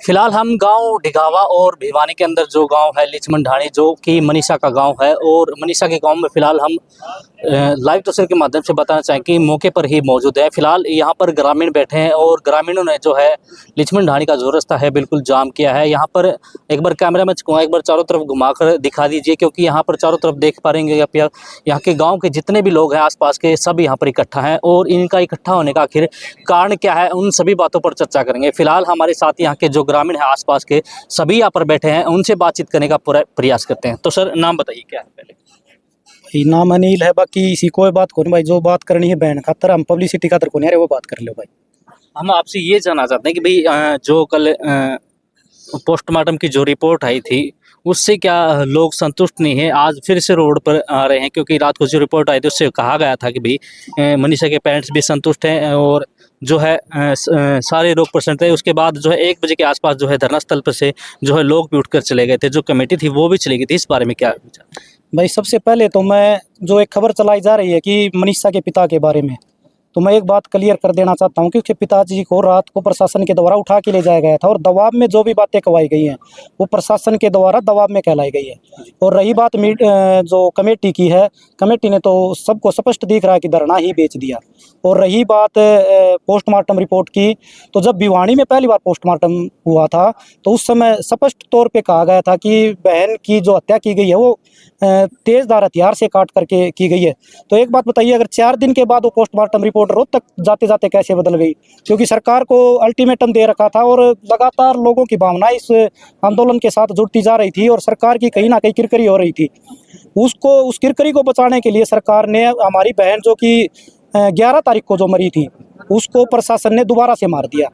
फिलहाल हम गांव ढिगावा और भिवानी के अंदर जो गांव है लिचमन ढाणी, जो कि मनीषा का गांव है, और मनीषा के गांव में फिलहाल हम लाइव तस्वीर के माध्यम से बताना चाहें कि मौके पर ही मौजूद है। फिलहाल यहाँ पर ग्रामीण बैठे हैं और ग्रामीणों ने जो है लिचमन ढाणी का जो रास्ता है बिल्कुल जाम किया है। यहाँ पर एक बार कैमरा में एक बार चारों तरफ घुमाकर दिखा दीजिए, क्योंकि यहाँ पर चारों तरफ देख पा रहे हैं यहाँ के गाँव के जितने भी लोग हैं आसपास के, सब यहाँ पर इकट्ठा हैं और इनका इकट्ठा होने का आखिर कारण क्या है, उन सभी बातों पर चर्चा करेंगे। फिलहाल हमारे साथ यहाँ के जो ग्रामीण है आसपास के सभी यहाँ पर बैठे हैं, उनसे बातचीत करने का पूरा प्रयास करते हैं। तो सर, नाम बताइए क्या है पहले? भाई नाम अनिल है, बाकी इसी कोई बात को नहीं भाई, जो बात करनी है बहन खातर, हम पब्लिसिटी खातर को नहीं, वो बात कर लो भाई। हम आपसे ये जानना चाहते हैं कि भाई जो कल पोस्टमार्टम की जो रिपोर्ट आई थी उससे क्या लोग संतुष्ट नहीं है? आज फिर से रोड पर आ रहे हैं, क्योंकि रात को जो रिपोर्ट आई थी उससे कहा गया था कि भाई मनीषा के पेरेंट्स भी संतुष्ट हैं और जो है सारे लोग प्रसन्न थे। उसके बाद जो है 1 बजे के आसपास जो है धरना स्थल पर से जो है लोग भी उठकर चले गए थे, जो कमेटी थी वो भी चली गई थी। इस बारे में क्या विचार? भाई सबसे पहले तो मैं, जो एक खबर चलाई जा रही है कि मनीषा के पिता के बारे में, तो मैं एक बात क्लियर कर देना चाहता हूं कि उसके पिताजी को रात को प्रशासन के द्वारा उठा के ले जाया गया था और दबाव में जो भी बातें कहवाई गई हैं वो प्रशासन के द्वारा दबाव में कहलाई गई है। और रही बात जो कमेटी की है, कमेटी ने तो सबको स्पष्ट दिख रहा है कि धरना ही बेच दिया। और रही बात पोस्टमार्टम रिपोर्ट की, तो जब भिवानी में पहली बार पोस्टमार्टम हुआ था तो उस समय स्पष्ट तौर पे कहा गया था कि बहन की जो हत्या की गई है वो तेजधार हथियार से काट करके की गई है। तो एक बात बताइए, अगर 4 दिन के बाद वो पोस्टमार्टम रिपोर्ट रोज तक जाते जाते कैसे बदल गई? क्योंकि सरकार को अल्टीमेटम दे रखा था और लगातार लोगों की भावनाएं इस आंदोलन के साथ जुड़ती जा रही थी और सरकार की कहीं ना कहीं किरकिरी हो रही थी। उस किरकिरी को बचाने के लिए सरकार ने हमारी बहन जो कि 11 तारीख को जो मरी थी उसको प्रशासन ने दोबारा से मार दिया।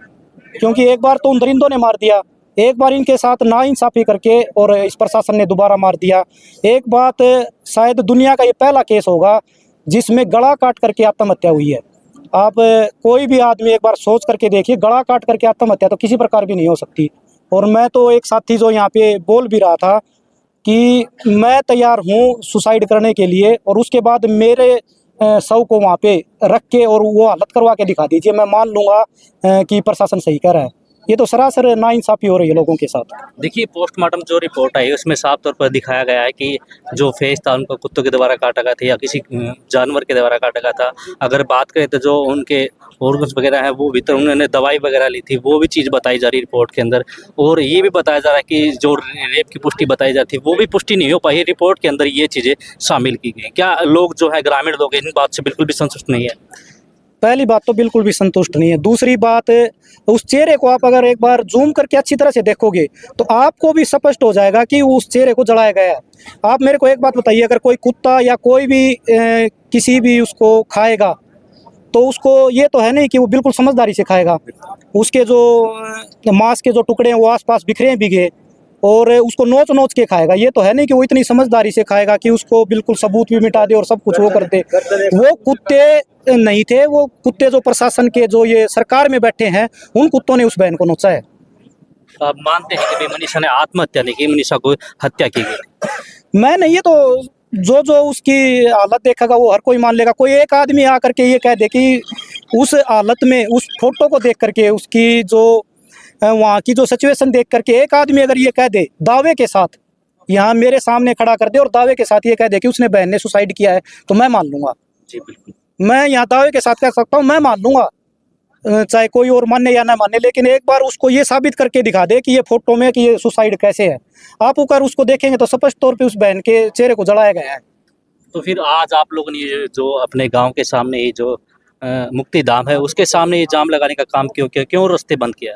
क्योंकि एक बार तो उन दरिंदों ने मार दिया, एक बार इनके साथ नाइंसाफी करके और इस प्रशासन ने दोबारा मार दिया। एक बात, शायद दुनिया का ये पहला केस होगा जिसमें गला काट करके आत्महत्या हुई है। आप कोई भी आदमी एक बार सोच करके देखिए, गला काट करके आत्महत्या तो किसी प्रकार भी नहीं हो सकती। और मैं तो एक साथी जो यहाँ पे बोल भी रहा था कि मैं तैयार हूँ सुसाइड करने के लिए, और उसके बाद मेरे शव को वहाँ पे रख के और वो हालत करवा के दिखा दीजिए, मैं मान लूँगा कि प्रशासन सही कह रहा है। ये तो सरासर नाइंसाफी हो रही है लोगों के साथ। देखिए, पोस्टमार्टम जो रिपोर्ट आई उसमें साफ तौर पर दिखाया गया है कि जो फेस था उनको कुत्तों के द्वारा काटा गया था या किसी जानवर के द्वारा काटा गया था। अगर बात करें तो जो उनके ऑर्गन्स वगैरह हैं वो भी, तो उन्होंने दवाई वगैरह ली थी, वो भी चीज़ बताई जा रही है रिपोर्ट के अंदर। और ये भी बताया जा रहा है कि जो रेप की पुष्टि बताई जाती है वो भी पुष्टि नहीं हो पाई, रिपोर्ट के अंदर ये चीज़ें शामिल की गई। क्या लोग जो है ग्रामीण लोग इन बात से बिल्कुल भी संतुष्ट नहीं है? पहली बात तो बिल्कुल भी संतुष्ट नहीं है। दूसरी बात, उस चेहरे को आप अगर एक बार जूम करके अच्छी तरह से देखोगे तो आपको भी स्पष्ट हो जाएगा कि उस चेहरे को जलाया गया है। आप मेरे को एक बात बताइए, अगर कोई कुत्ता या कोई भी किसी भी उसको खाएगा तो उसको ये तो है नहीं कि वो बिल्कुल समझदारी से खाएगा। उसके जो मांस के जो टुकड़े हैं वो आसपास बिखरे बिगे और उसको नोच नोच के खाएगा। ये तो है नहीं कि वो इतनी समझदारी से खाएगा कि उसको बिल्कुल सबूत भी मिटा दे और सब कुछ वो कर दे। वो कुत्ते नहीं थे, वो कुत्ते जो प्रशासन के जो ये सरकार में बैठे हैं उन कुत्तों ने उस बहन को नोचा है। आप मानते हैं कि मनीषा ने आत्महत्या नहीं की, मनीषा को हत्या की गई? मैं नहीं, ये तो जो उसकी हालत देखेगा वो हर कोई मान लेगा। कोई एक आदमी आकर के ये कह दे कि उस हालत में, उस फोटो को देख करके, उसकी जो वहाँ की जो सिचुएशन देख करके एक आदमी अगर ये कह दे दावे के साथ, यहाँ मेरे सामने खड़ा कर दे और दावे के साथ ये कह दे कि उसने बहन ने सुसाइड किया है, तो मैं मान लूंगा। जी बिल्कुल, मैं यहाँ दावे के साथ कह सकता हूँ, मैं मान लूंगा, चाहे कोई और माने या ना माने। लेकिन एक बार उसको ये साबित करके दिखा दे कि ये फोटो में कि ये सुसाइड कैसे है। आप अगर उसको देखेंगे तो स्पष्ट तौर पे उस बहन के चेहरे को जलाया गया है। तो फिर आज आप लोगों ने ये जो अपने गांव के सामने ये जो मुक्ति धाम है उसके सामने ये जाम लगाने का काम क्यों किया, क्यों रास्ते बंद किया?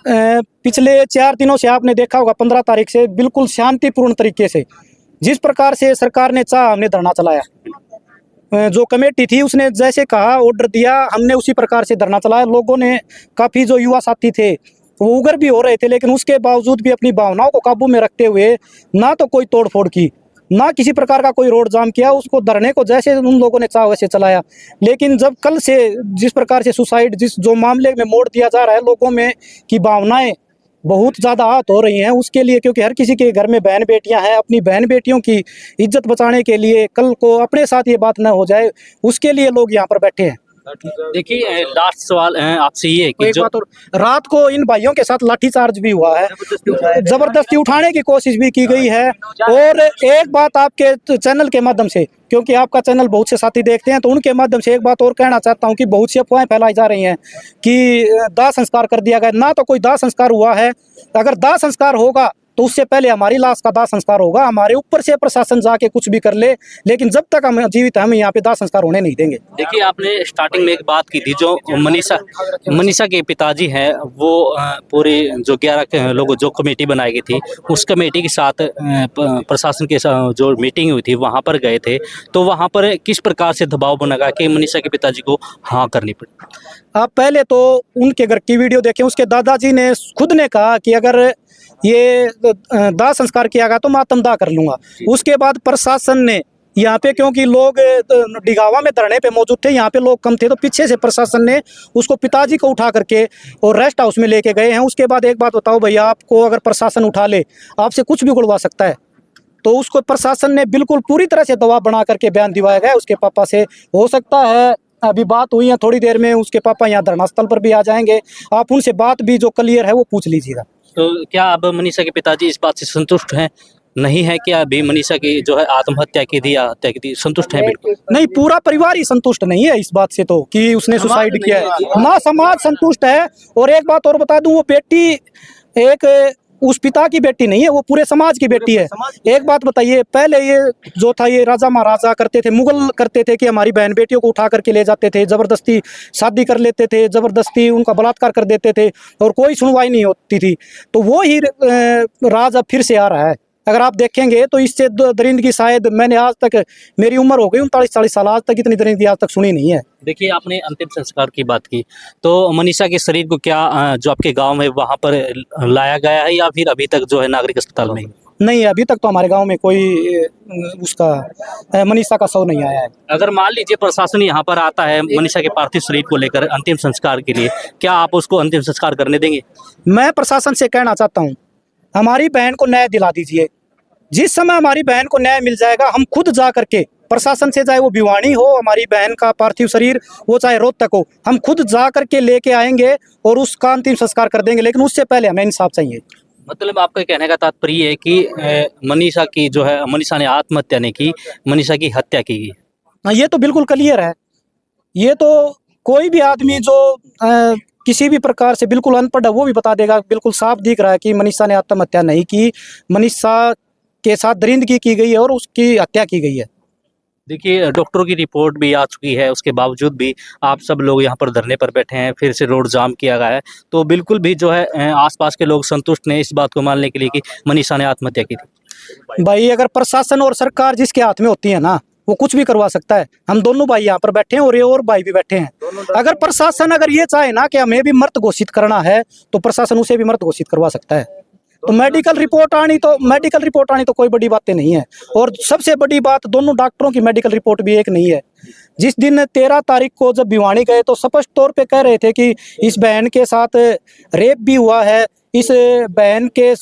पिछले 4 दिनों से आपने देखा होगा, 15 तारीख से बिल्कुल शांतिपूर्ण तरीके से जिस प्रकार से सरकार ने चाहा हमने धरना चलाया। जो कमेटी थी उसने जैसे कहा, ऑर्डर दिया, हमने उसी प्रकार से धरना चलाया। लोगों ने, काफ़ी जो युवा साथी थे वो उग्र भी हो रहे थे, लेकिन उसके बावजूद भी अपनी भावनाओं को काबू में रखते हुए ना तो कोई तोड़फोड़ की, ना किसी प्रकार का कोई रोड जाम किया। उसको धरने को जैसे उन लोगों ने चाहा वैसे चलाया। लेकिन जब कल से जिस प्रकार से सुसाइड, जो मामले में मोड़ दिया जा रहा है, लोगों में की भावनाएं बहुत ज़्यादा आहत हो रही हैं उसके लिए, क्योंकि हर किसी के घर में बहन बेटियां हैं। अपनी बहन बेटियों की इज्जत बचाने के लिए, कल को अपने साथ ये बात न हो जाए, उसके लिए लोग यहाँ पर बैठे हैं। देखिए लास्ट सवाल आपसे ये है कि एक जो बात और, रात को इन भाइयों के साथ लाठीचार्ज भी हुआ है, जबरदस्ती उठाने की कोशिश भी की गई है। और एक बात आपके चैनल के माध्यम से, क्योंकि आपका चैनल बहुत से साथी देखते हैं, तो उनके माध्यम से एक बात और कहना चाहता हूं कि बहुत सी अफवाहें फैलाई जा रही हैं कि दाह संस्कार कर दिया गया। ना तो कोई दाह संस्कार हुआ है। अगर दाह संस्कार होगा तो उससे पहले हमारी लाश का दाह संस्कार होगा। हमारे ऊपर से प्रशासन जाके कुछ भी कर ले, लेकिन जब तक हम जीवित हैं, हम यहाँ पे दाह संस्कार होने नहीं देंगे। देखिए आपने स्टार्टिंग में एक बात की थी, जो मनीषा के पिताजी हैं वो पूरी जो 11 लोगों जो कमेटी बनाई गई थी, उस कमेटी के साथ प्रशासन के साथ जो मीटिंग हुई थी वहाँ पर गए थे। तो वहाँ पर किस प्रकार से दबाव बनेगा कि मनीषा के पिताजी को हाँ करनी पड़ी? आप पहले तो उनके घर की वीडियो देखें। उसके दादाजी ने खुद ने कहा कि अगर ये दाह संस्कार किया गया तो मैं आत्मदाह कर लूंगा। उसके बाद प्रशासन ने यहाँ पे, क्योंकि लोग डिगावा में धरने पे मौजूद थे, यहाँ पे लोग कम थे, तो पीछे से प्रशासन ने उसको पिताजी को उठा करके और रेस्ट हाउस में लेके गए हैं। उसके बाद एक बात बताओ भैया, आपको अगर प्रशासन उठा ले, आपसे कुछ भी उगड़वा सकता है। तो उसको प्रशासन ने बिल्कुल पूरी तरह से दबाव बना करके बयान दिवाया गया उसके पापा से। हो सकता है अभी बात हुई है, थोड़ी देर में उसके पापा यहाँ धरना स्थल पर भी आ जाएंगे। आप उनसे बात भी जो क्लियर है वो पूछ लीजिएगा। तो क्या अब मनीषा के पिताजी इस बात से संतुष्ट हैं? नहीं है क्या अभी मनीषा की जो है आत्महत्या की थी या हत्या की थी, संतुष्ट है? बिल्कुल नहीं, पूरा परिवार ही संतुष्ट नहीं है इस बात से तो कि उसने सुसाइड किया है। ना समाज संतुष्ट है। और एक बात और बता दूं, वो बेटी एक उस पिता की बेटी नहीं है, वो पूरे समाज की बेटी है। एक बात बताइए, पहले ये जो था, ये राजा महाराजा करते थे, मुगल करते थे कि हमारी बहन बेटियों को उठा करके ले जाते थे, जबरदस्ती शादी कर लेते थे, जबरदस्ती उनका बलात्कार कर देते थे और कोई सुनवाई नहीं होती थी। तो वो ही राज अब फिर से आ रहा है। अगर आप देखेंगे तो इससे दरिंदगी शायद मैंने आज तक, मेरी उम्र हो गई 39-40 साल, आज तक इतनी दरिंदगी आज तक सुनी नहीं है। देखिए आपने अंतिम संस्कार की बात की, तो मनीषा के शरीर को क्या जो आपके गांव में वहां पर लाया गया है या फिर अभी तक जो है नागरिक अस्पताल में? नहीं, अभी तक तो हमारे गांव में कोई उसका मनीषा का शव नहीं आया है। अगर मान लीजिए प्रशासन यहाँ पर आता है मनीषा के पार्थिव शरीर को लेकर अंतिम संस्कार के लिए, क्या आप उसको अंतिम संस्कार करने देंगे? मैं प्रशासन से कहना चाहता हूँ, हमारी बहन को न्याय दिला दीजिए। जिस समय हमारी बहन को न्याय मिल जाएगा, हम खुद जा करके प्रशासन से, चाहे वो भिवानी हो हमारी बहन का पार्थिव शरीर, वो चाहे रोहतक हो, हम खुद जा करके लेके आएंगे और उसका अंतिम संस्कार कर देंगे। लेकिन उससे पहले हमें इंसाफ चाहिए। मतलब आपका कहने का तात्पर्य है कि मनीषा की जो है, मनीषा ने आत्महत्या नहीं की, मनीषा की हत्या की गई? हाँ, ये तो बिल्कुल क्लियर है। ये तो कोई भी आदमी जो किसी भी प्रकार से बिल्कुल अनपढ़ है वो भी बता देगा। बिल्कुल साफ दिख रहा है कि मनीषा ने आत्महत्या नहीं की, मनीषा के साथ दरिंदगी की गई है और उसकी हत्या की गई है। देखिए डॉक्टरों की रिपोर्ट भी आ चुकी है, उसके बावजूद भी आप सब लोग यहाँ पर धरने पर बैठे हैं, फिर से रोड जाम किया गया है। तो बिल्कुल भी जो है आसपास के लोग संतुष्ट नहीं इस बात को मानने के लिए कि मनीषा ने आत्महत्या की थी। भाई, अगर प्रशासन और सरकार जिसके हाथ में होती है ना, वो कुछ भी करवा सकता है। हम दोनों भाई यहाँ पर बैठे हैं और ये और भाई भी बैठे हैं। अगर प्रशासन अगर ये चाहे ना कि हमें भी मृत घोषित करना है, तो प्रशासन उसे भी मृत घोषित करवा सकता है। तो मेडिकल रिपोर्ट आनी तो कोई बड़ी बातें नहीं है। और सबसे बड़ी बात, दोनों डॉक्टरों की मेडिकल रिपोर्ट भी एक नहीं है। जिस दिन 13 तारीख को जब भिवानी गए तो स्पष्ट तौर पे कह रहे थे कि इस बहन के साथ रेप भी हुआ है, इस बहन के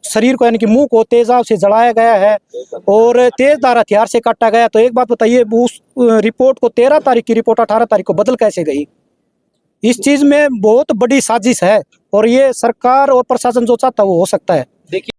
शरीर को यानी कि मुंह को तेजाब से जलाया गया है और तेजधार हथियार से काटा गया। तो एक बात बताइए, उस रिपोर्ट को 13 तारीख की रिपोर्ट 18 तारीख को बदल कैसे गई? इस चीज में बहुत बड़ी साजिश है और ये सरकार और प्रशासन जो चाहता है वो हो सकता है। देखिए